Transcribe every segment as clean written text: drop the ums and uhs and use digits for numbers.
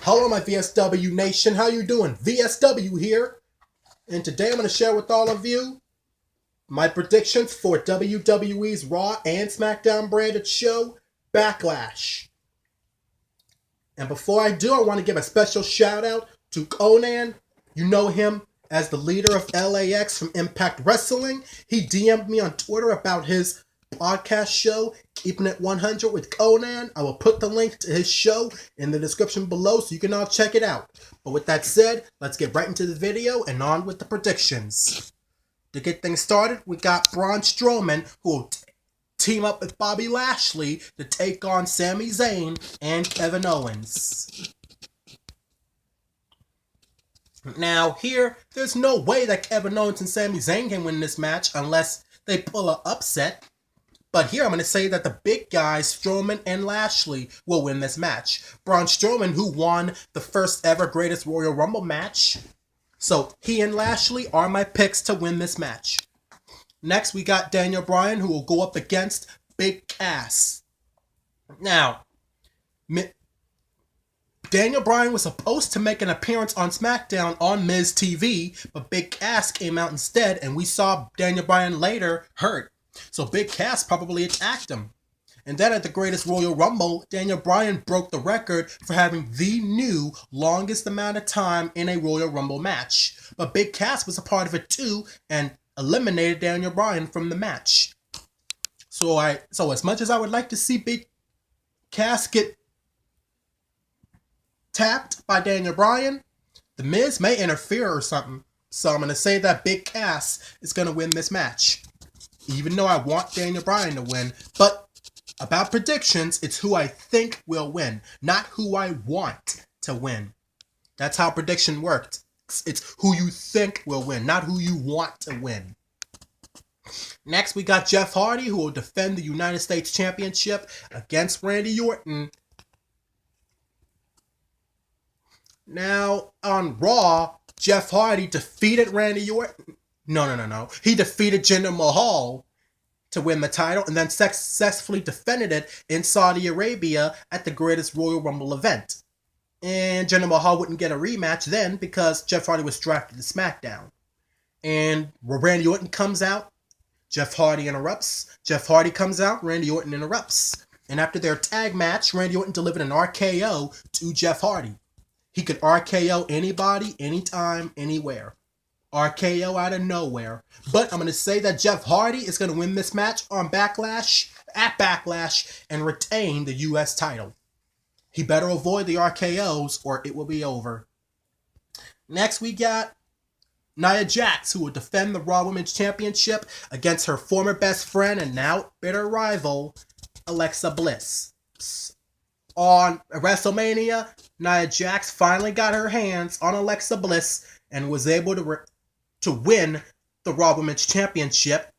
Hello my VSW Nation, how you doing? VSW here, and today I'm going to share with all of you my predictions for WWE's Raw and SmackDown branded show, Backlash. And before I do, I want to give a special shout out to Conan. You know him as the leader of LAX from Impact Wrestling. He DM'd me on Twitter about his podcast show, Keeping It 100 with Conan. I will put the link to his show in the description below so you can all check it out. But with that said, let's get right into the video and on with the predictions. To get things started, we got Braun Strowman, who will team up with Bobby Lashley to take on Sami Zayn and Kevin Owens. Now here, there's no way that Kevin Owens and Sami Zayn can win this match unless they pull an upset. But here I'm going to say that the big guys, Strowman and Lashley, will win this match. Braun Strowman, who won the first ever Greatest Royal Rumble match. So he and Lashley are my picks to win this match. Next, we got Daniel Bryan, who will go up against Big Cass. Now, Daniel Bryan was supposed to make an appearance on SmackDown on Miz TV, but Big Cass came out instead, and we saw Daniel Bryan later hurt. So Big Cass probably attacked him. And then at the Greatest Royal Rumble, Daniel Bryan broke the record for having the new longest amount of time in a Royal Rumble match. But Big Cass was a part of it too and eliminated Daniel Bryan from the match. So as much as I would like to see Big Cass get tapped by Daniel Bryan, The Miz may interfere or something. So I'm going to say that Big Cass is going to win this match. Even though I want Daniel Bryan to win. But about predictions, it's who I think will win, not who I want to win. That's how prediction works. It's who you think will win, not who you want to win. Next, we got Jeff Hardy, who will defend the United States Championship against Randy Orton. Now, on Raw, Jeff Hardy defeated Randy Orton. No. He defeated Jinder Mahal to win the title and then successfully defended it in Saudi Arabia at the Greatest Royal Rumble event. And Jinder Mahal wouldn't get a rematch then because Jeff Hardy was drafted to SmackDown. And Randy Orton comes out, Jeff Hardy interrupts. Jeff Hardy comes out, Randy Orton interrupts. And after their tag match, Randy Orton delivered an RKO to Jeff Hardy. He could RKO anybody, anytime, anywhere. RKO out of nowhere. But I'm going to say that Jeff Hardy is going to win this match on Backlash, and retain the U.S. title. He better avoid the RKOs or it will be over. Next we got Nia Jax, who will defend the Raw Women's Championship against her former best friend and now bitter rival, Alexa Bliss. On WrestleMania, Nia Jax finally got her hands on Alexa Bliss and was able to win the Raw Women's Championship.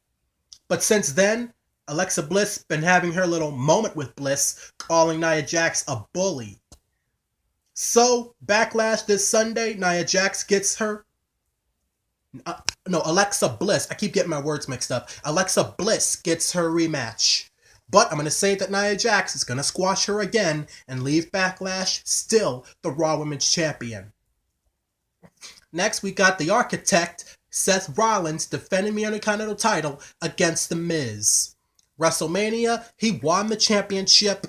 But since then, Alexa Bliss been having her little moment with Bliss, calling Nia Jax a bully. So, Backlash this Sunday, Nia Jax gets her... Alexa Bliss. I keep getting my words mixed up. Alexa Bliss gets her rematch. But I'm going to say that Nia Jax is going to squash her again and leave Backlash still the Raw Women's Champion. Next, we got the Architect, Seth Rollins, defending the Intercontinental title against The Miz. WrestleMania, he won the championship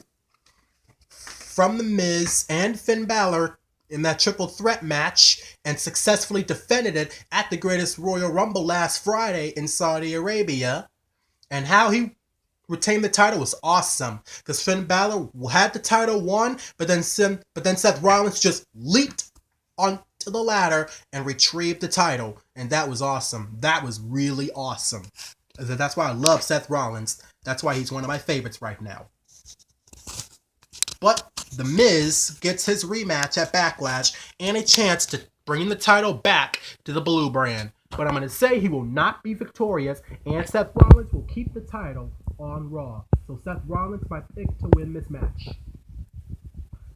from The Miz and Finn Balor in that triple threat match and successfully defended it at the Greatest Royal Rumble last Friday in Saudi Arabia. And how he retained the title was awesome because Finn Balor had the title won, but then Seth Rollins just leaped onto the ladder and retrieved the title, and that was awesome. That was really awesome. That's why I love Seth Rollins. That's why he's one of my favorites right now. But The Miz gets his rematch at Backlash and a chance to bring the title back to the Blue brand. But I'm going to say he will not be victorious, and Seth Rollins will keep the title on Raw. So Seth Rollins, my pick to win this match.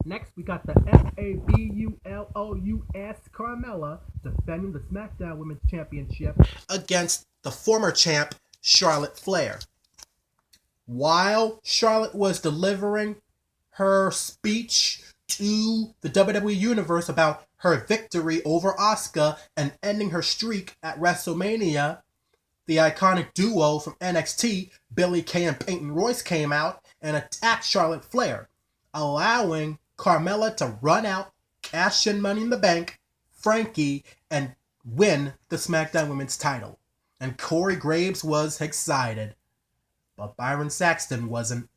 Next, we got the Fabulous Carmella defending the SmackDown Women's Championship against the former champ, Charlotte Flair. While Charlotte was delivering her speech to the WWE Universe about her victory over Asuka and ending her streak at WrestleMania, the iconic duo from NXT, Billie Kay and Peyton Royce, came out and attacked Charlotte Flair, allowing Carmella to run out, cash in Money in the Bank, Frankie, and win the SmackDown Women's title. And Corey Graves was excited, but Byron Saxton wasn't.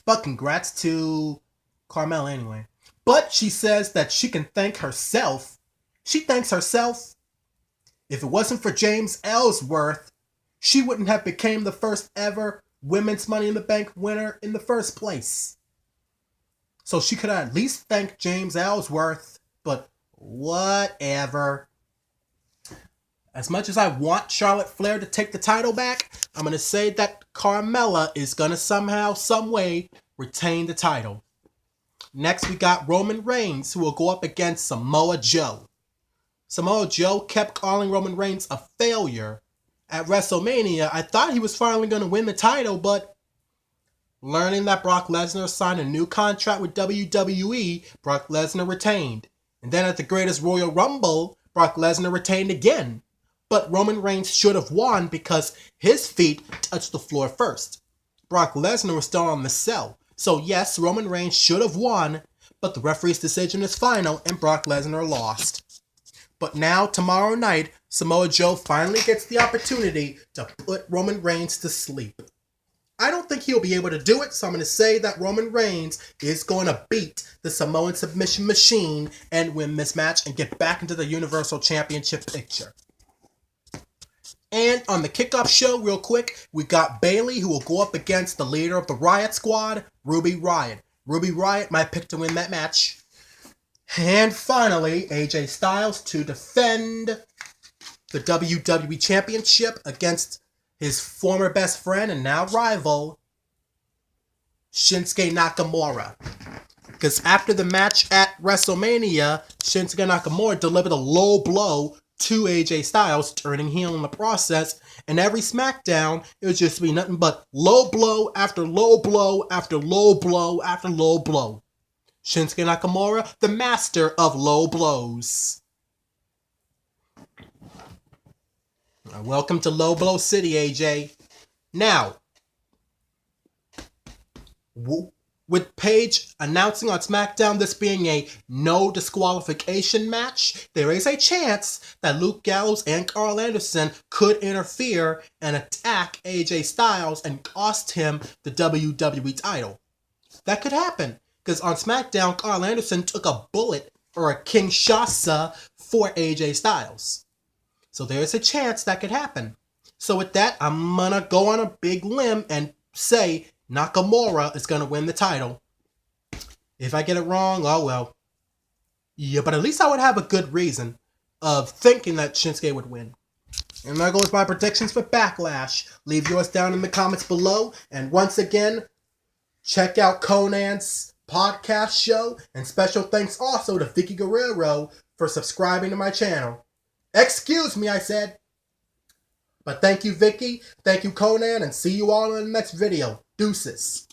But congrats to Carmella anyway. But she says that she can thank herself. She thanks herself. If it wasn't for James Ellsworth, she wouldn't have become the first ever Women's Money in the Bank winner in the first place. So she could at least thank James Ellsworth, but whatever. As much as I want Charlotte Flair to take the title back, I'm going to say that Carmella is going to somehow, some way, retain the title. Next, we got Roman Reigns, who will go up against Samoa Joe. Samoa Joe kept calling Roman Reigns a failure. At WrestleMania, I thought he was finally going to win the title, but learning that Brock Lesnar signed a new contract with WWE, Brock Lesnar retained. And then at the Greatest Royal Rumble, Brock Lesnar retained again. But Roman Reigns should have won because his feet touched the floor first. Brock Lesnar was still on the cell. So yes, Roman Reigns should have won, but the referee's decision is final and Brock Lesnar lost. But now, tomorrow night, Samoa Joe finally gets the opportunity to put Roman Reigns to sleep. I don't think he'll be able to do it, so I'm going to say that Roman Reigns is going to beat the Samoan submission machine and win this match and get back into the Universal Championship picture. And on the kickoff show, real quick, we got Bayley, who will go up against the leader of the Riot Squad, Ruby Riott. Ruby Riott might pick to win that match. And finally, AJ Styles to defend the WWE Championship against his former best friend and now rival, Shinsuke Nakamura. Because after the match at WrestleMania, Shinsuke Nakamura delivered a low blow to AJ Styles, turning heel in the process, and every SmackDown, it would just be nothing but low blow after low blow after low blow after low blow. Shinsuke Nakamura, the master of low blows. Welcome to Low Blow City, AJ. Now, with Paige announcing on SmackDown this being a no disqualification match, there is a chance that Luke Gallows and Carl Anderson could interfere and attack AJ Styles and cost him the WWE title. That could happen, because on SmackDown, Carl Anderson took a bullet or a Kinshasa for AJ Styles. So there's a chance that could happen. So with that, I'm going to go on a big limb and say Nakamura is going to win the title. If I get it wrong, oh well. Yeah, but at least I would have a good reason of thinking that Shinsuke would win. And there goes my predictions for Backlash. Leave yours down in the comments below. And once again, check out Conan's podcast show. And special thanks also to Vicky Guerrero for subscribing to my channel. Excuse me, I said. But thank you, Vicky. Thank you, Conan. And see you all in the next video. Deuces.